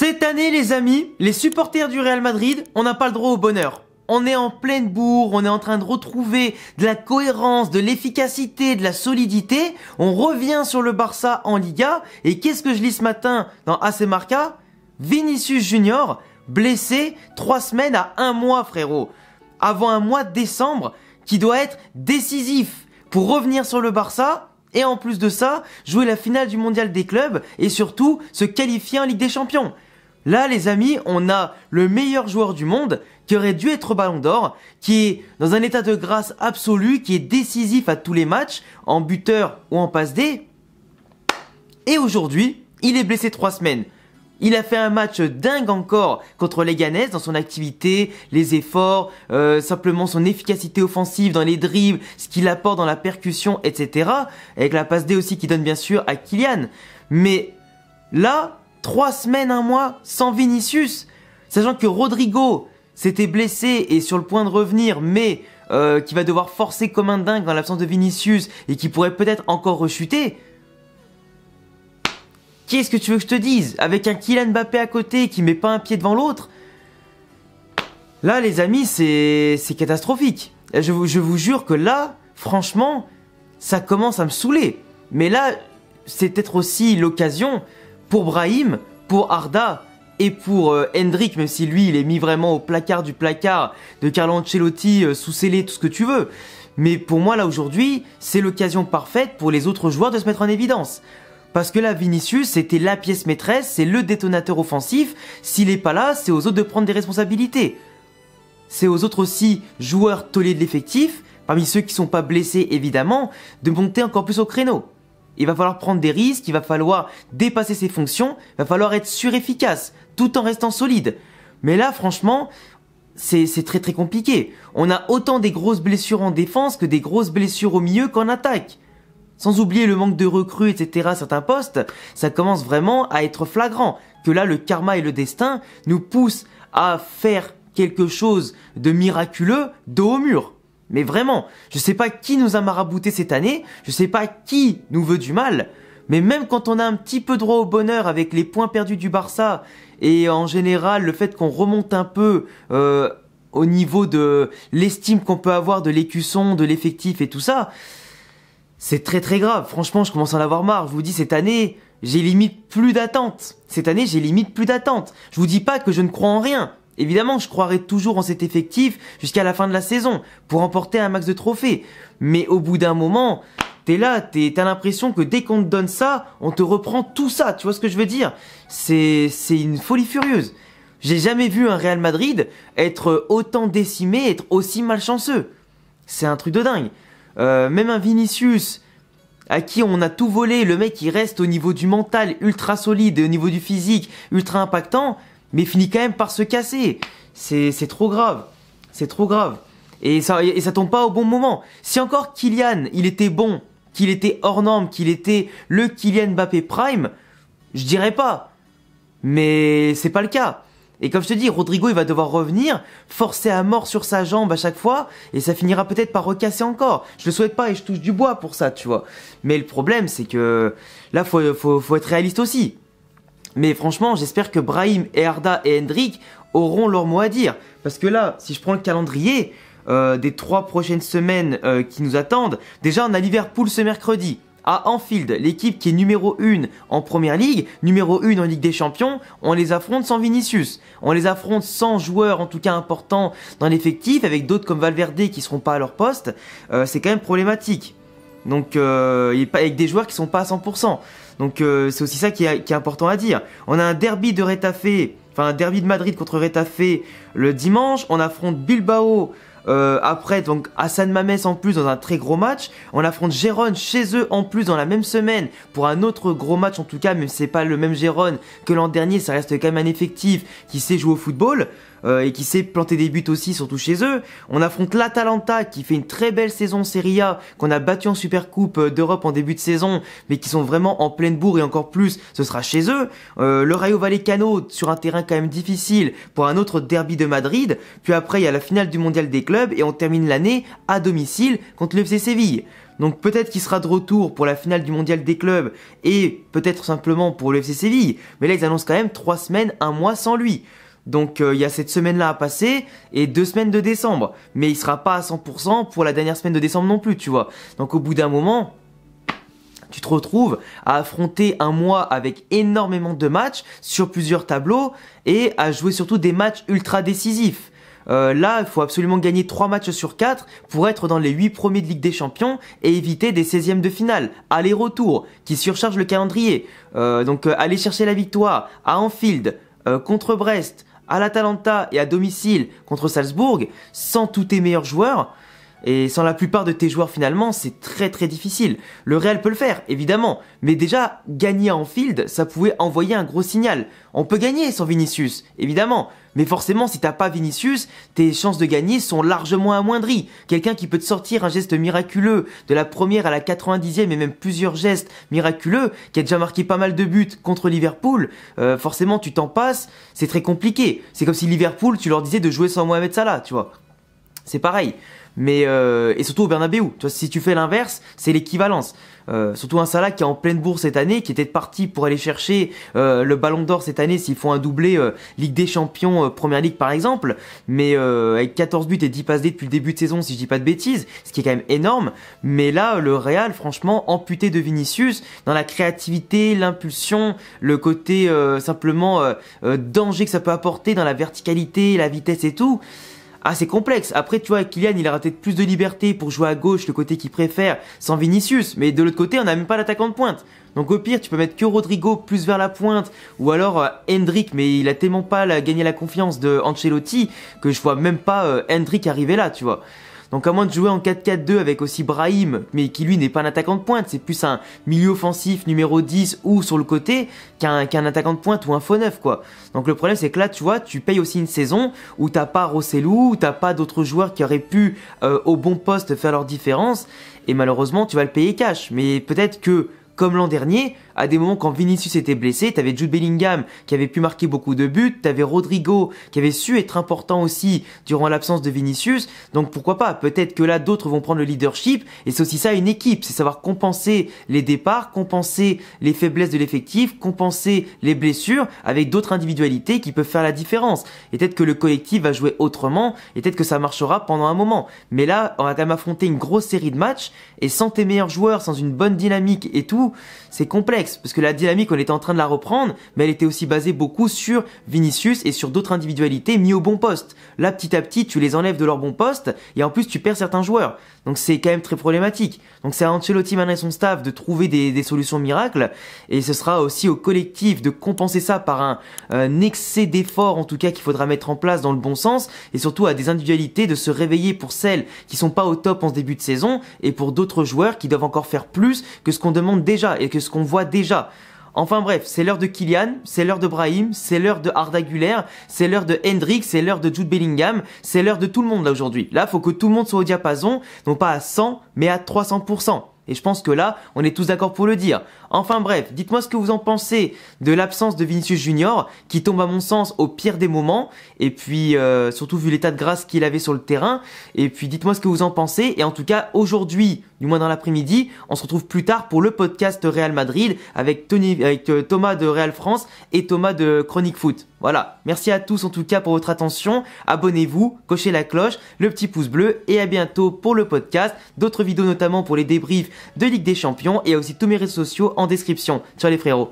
Cette année, les amis, les supporters du Real Madrid, on n'a pas le droit au bonheur. On est en pleine bourre, on est en train de retrouver de la cohérence, de l'efficacité, de la solidité. On revient sur le Barça en Liga. Et qu'est-ce que je lis ce matin dans AC Marca? Vinicius Junior, blessé 3 semaines à 1 mois, frérot. Avant un mois de décembre qui doit être décisif pour revenir sur le Barça. Et en plus de ça, jouer la finale du mondial des clubs et surtout se qualifier en Ligue des Champions. Là, les amis, on a le meilleur joueur du monde qui aurait dû être Ballon d'Or, qui est dans un état de grâce absolu, qui est décisif à tous les matchs, en buteur ou en passe D. Et aujourd'hui, il est blessé 3 semaines. Il a fait un match dingue encore contre Leganés dans son activité, les efforts, simplement son efficacité offensive dans les dribbles, ce qu'il apporte dans la percussion, etc. Avec la passe D aussi qui donne bien sûr à Kylian. Mais là, 3 semaines, 1 mois sans Vinicius, sachant que Rodrigo s'était blessé et sur le point de revenir, mais qui va devoir forcer comme un dingue dans l'absence de Vinicius et qui pourrait peut-être encore rechuter. Qu'est-ce que tu veux que je te dise? Avec un Kylian Mbappé à côté qui met pas un pied devant l'autre. Là, les amis, c'est catastrophique. Je vous jure que là, franchement, ça commence à me saouler. Mais là, c'est peut-être aussi l'occasion pour Brahim, pour Arda et pour Endrick, même si lui, il est mis vraiment au placard du placard de Carlo Ancelotti, sous scellé, tout ce que tu veux. Mais pour moi, là, aujourd'hui, c'est l'occasion parfaite pour les autres joueurs de se mettre en évidence. Parce que là, Vinicius, c'était la pièce maîtresse, c'est le détonateur offensif. S'il n'est pas là, c'est aux autres de prendre des responsabilités. C'est aux autres aussi, joueurs tollés de l'effectif, parmi ceux qui ne sont pas blessés évidemment, de monter encore plus au créneau. Il va falloir prendre des risques, il va falloir dépasser ses fonctions, il va falloir être surefficace, tout en restant solide. Mais là, franchement, c'est très très compliqué. On a autant des grosses blessures en défense que des grosses blessures au milieu qu'en attaque. Sans oublier le manque de recrues, etc. à certains postes, ça commence vraiment à être flagrant. Que là, le karma et le destin nous poussent à faire quelque chose de miraculeux dos au mur. Mais vraiment, je sais pas qui nous a marabouté cette année, je sais pas qui nous veut du mal, mais même quand on a un petit peu droit au bonheur avec les points perdus du Barça, et en général le fait qu'on remonte un peu au niveau de l'estime qu'on peut avoir de l'écusson, de l'effectif et tout ça, c'est très très grave. Franchement, je commence à en avoir marre. Je vous dis, cette année, j'ai limite plus d'attente. Cette année, j'ai limite plus d'attente. Je vous dis pas que je ne crois en rien. Évidemment, je croirai toujours en cet effectif jusqu'à la fin de la saison pour remporter un max de trophées. Mais au bout d'un moment, t'es là, t'as l'impression que dès qu'on te donne ça, on te reprend tout ça. Tu vois ce que je veux dire? C'est une folie furieuse. J'ai jamais vu un Real Madrid être autant décimé, être aussi malchanceux. C'est un truc de dingue. Même un Vinicius à qui on a tout volé, le mec il reste au niveau du mental ultra solide et au niveau du physique ultra impactant, mais finit quand même par se casser. C'est trop grave, c'est trop grave. Et ça tombe pas au bon moment. Si encore Kylian il était bon, qu'il était hors norme, qu'il était le Kylian Mbappé prime, je dirais pas. Mais c'est pas le cas. Et comme je te dis, Rodrigo il va devoir revenir, forcer à mort sur sa jambe à chaque fois, et ça finira peut-être par recasser encore. Je le souhaite pas et je touche du bois pour ça, tu vois. Mais le problème c'est que là faut être réaliste aussi. Mais franchement, j'espère que Brahim et Arda et Endrick auront leur mot à dire. Parce que là, si je prends le calendrier des 3 prochaines semaines qui nous attendent, déjà on a Liverpool ce mercredi. À Anfield, l'équipe qui est numéro 1 en Première Ligue, numéro 1 en Ligue des Champions, on les affronte sans Vinicius. On les affronte sans joueurs en tout cas importants dans l'effectif, avec d'autres comme Valverde qui seront pas à leur poste. C'est quand même problématique. Donc avec des joueurs qui sont pas à 100%. Donc c'est aussi ça qui est important à dire. On a un derby de Retafe, enfin un derby de Madrid contre Retafe le dimanche. On affronte Bilbao. Après, donc Hassan Mamès en plus dans un très gros match. On affronte Gérone chez eux en plus dans la même semaine pour un autre gros match en tout cas, même si c'est pas le même Gérone que l'an dernier, ça reste quand même un effectif qui sait jouer au football et qui sait planter des buts aussi, surtout chez eux. On affronte l'Atalanta qui fait une très belle saison en Serie A, qu'on a battu en Supercoupe d'Europe en début de saison, mais qui sont vraiment en pleine bourre et encore plus, ce sera chez eux. Le Rayo Vallecano sur un terrain quand même difficile pour un autre derby de Madrid. Puis après, il y a la finale du mondial des clubs et on termine l'année à domicile contre le FC Séville. Donc peut-être qu'il sera de retour pour la finale du mondial des clubs et peut-être simplement pour le FC Séville. Mais là, ils annoncent quand même 3 semaines, 1 mois sans lui. Donc il y a cette semaine-là à passer et 2 semaines de décembre. Mais il sera pas à 100% pour la dernière semaine de décembre non plus, tu vois. Donc au bout d'un moment, tu te retrouves à affronter un mois avec énormément de matchs sur plusieurs tableaux et à jouer surtout des matchs ultra décisifs. Là, il faut absolument gagner 3 matchs sur 4 pour être dans les 8 premiers de Ligue des Champions et éviter des 16e de finale, aller-retour, qui surchargent le calendrier. Donc aller chercher la victoire à Anfield, contre Brest, à l'Atalanta et à domicile contre Salzbourg, sans tous tes meilleurs joueurs, et sans la plupart de tes joueurs finalement, c'est très très difficile. Le Real peut le faire, évidemment, mais déjà, gagner à Anfield, ça pouvait envoyer un gros signal. On peut gagner sans Vinicius, évidemment, mais forcément, si t'as pas Vinicius, tes chances de gagner sont largement amoindries. Quelqu'un qui peut te sortir un geste miraculeux de la première à la 90e et même plusieurs gestes miraculeux, qui a déjà marqué pas mal de buts contre Liverpool, forcément tu t'en passes, c'est très compliqué. C'est comme si Liverpool, tu leur disais de jouer sans Mohamed Salah, tu vois. C'est pareil. Mais et surtout au Bernabeu, tu vois, si tu fais l'inverse, c'est l'équivalence. Surtout un Salah qui est en pleine bourse cette année, qui était parti pour aller chercher le Ballon d'Or cette année s'ils font un doublé Ligue des Champions, Première Ligue par exemple, mais avec 14 buts et 10 passes D depuis le début de saison si je dis pas de bêtises, ce qui est quand même énorme. Mais là, le Real, franchement, amputé de Vinicius, dans la créativité, l'impulsion, le côté simplement danger que ça peut apporter dans la verticalité, la vitesse et tout. Ah, c'est complexe. Après, tu vois, Kylian, il aura peut-être plus de liberté pour jouer à gauche, le côté qu'il préfère, sans Vinicius. Mais de l'autre côté, on n'a même pas l'attaquant de pointe. Donc au pire, tu peux mettre que Rodrigo plus vers la pointe, ou alors Hendrick, mais il a tellement pas gagné la confiance de Ancelotti que je vois même pas Hendrick arriver là, tu vois. Donc à moins de jouer en 4-4-2 avec aussi Brahim, mais qui lui n'est pas un attaquant de pointe, c'est plus un milieu offensif numéro 10 ou sur le côté qu'un attaquant de pointe ou un faux neuf, quoi. Donc le problème c'est que là, tu vois, tu payes aussi une saison où t'as pas Rossellou, où t'as pas d'autres joueurs qui auraient pu au bon poste faire leur différence, et malheureusement tu vas le payer cash. Mais peut-être que comme l'an dernier, à des moments quand Vinicius était blessé, t'avais Jude Bellingham qui avait pu marquer beaucoup de buts, t'avais Rodrigo qui avait su être important aussi durant l'absence de Vinicius, donc pourquoi pas, peut-être que là d'autres vont prendre le leadership, et c'est aussi ça une équipe, c'est savoir compenser les départs, compenser les faiblesses de l'effectif, compenser les blessures avec d'autres individualités qui peuvent faire la différence, et peut-être que le collectif va jouer autrement, et peut-être que ça marchera pendant un moment, mais là on va quand même affronter une grosse série de matchs, et sans tes meilleurs joueurs, sans une bonne dynamique et tout, c'est complexe, parce que la dynamique, on était en train de la reprendre, mais elle était aussi basée beaucoup sur Vinicius et sur d'autres individualités mis au bon poste. Là, petit à petit, tu les enlèves de leur bon poste, et en plus, tu perds certains joueurs. Donc c'est quand même très problématique. Donc c'est à Ancelotti maintenant et son staff de trouver des solutions miracles, et ce sera aussi au collectif de compenser ça par un excès d'efforts, en tout cas, qu'il faudra mettre en place dans le bon sens, et surtout à des individualités de se réveiller pour celles qui sont pas au top en ce début de saison, et pour d'autres joueurs qui doivent encore faire plus que ce qu'on demande déjà, et que ce qu'on voit déjà. Enfin bref, c'est l'heure de Kylian, c'est l'heure de Brahim, c'est l'heure de Arda Güler, c'est l'heure de Hendrick, c'est l'heure de Jude Bellingham, c'est l'heure de tout le monde là aujourd'hui. Là, faut que tout le monde soit au diapason, non pas à 100, mais à 300%. Et je pense que là, on est tous d'accord pour le dire. Enfin bref, dites-moi ce que vous en pensez de l'absence de Vinicius Junior, qui tombe à mon sens au pire des moments, et puis surtout vu l'état de grâce qu'il avait sur le terrain, et puis dites-moi ce que vous en pensez, et en tout cas aujourd'hui, du moins dans l'après-midi, on se retrouve plus tard pour le podcast Real Madrid avec Thomas de Real France et Thomas de Chronique Foot. Voilà, merci à tous en tout cas pour votre attention, abonnez-vous, cochez la cloche, le petit pouce bleu, et à bientôt pour le podcast, d'autres vidéos notamment pour les débriefs de Ligue des Champions, et aussi tous mes réseaux sociaux en description. Ciao les frérots.